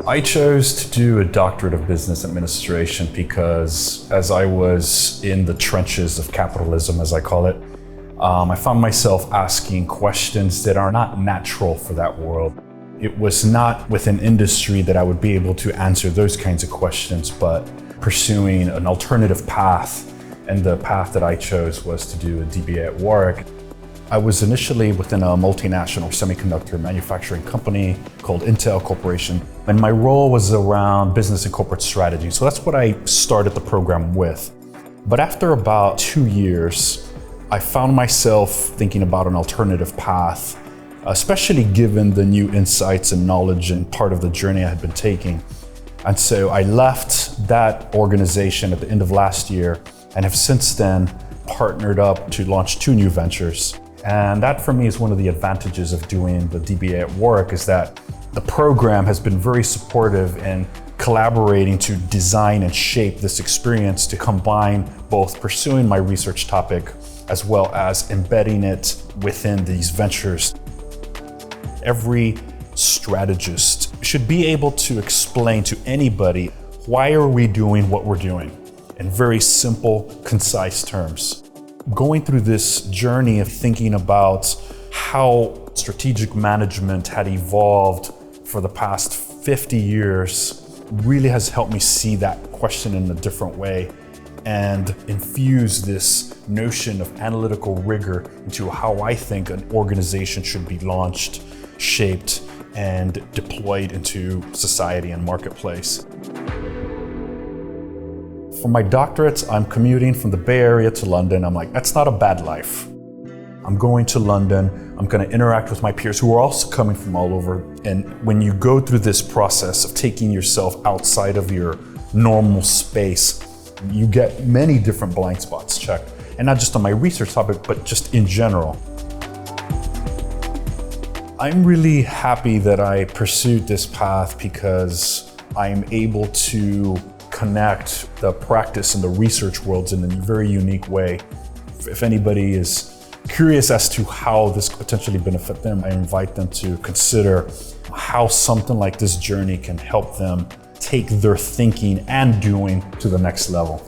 I chose to do a doctorate of business administration because as I was in the trenches of capitalism, as I call it, I found myself asking questions that are not natural for that world. It was not within industry that I would be able to answer those kinds of questions, but pursuing an alternative path. And the path that I chose was to do a DBA at Warwick. I was initially within a multinational semiconductor manufacturing company called Intel Corporation, and my role was around business and corporate strategy. So that's what I started the program with. But after about 2 years, I found myself thinking about an alternative path, especially given the new insights and knowledge and part of the journey I had been taking. And so I left that organization at the end of last year and have since then partnered up to launch 2 new ventures. And that for me is one of the advantages of doing the DBA at Warwick, is that the program has been very supportive in collaborating to design and shape this experience to combine both pursuing my research topic as well as embedding it within these ventures. Every strategist should be able to explain to anybody, why are we doing what we're doing, in very simple, concise terms. Going through this journey of thinking about how strategic management had evolved for the past 50 years really has helped me see that question in a different way and infuse this notion of analytical rigor into how I think an organization should be launched, shaped, and deployed into society and marketplace. For my doctorate, I'm commuting from the Bay Area to London. I'm like, that's not a bad life. I'm going to London. I'm going to interact with my peers who are also coming from all over. And when you go through this process of taking yourself outside of your normal space, you get many different blind spots checked. And not just on my research topic, but just in general. I'm really happy that I pursued this path because I'm able to connect the practice and the research worlds in a very unique way. If anybody is curious as to how this could potentially benefit them, I invite them to consider how something like this journey can help them take their thinking and doing to the next level.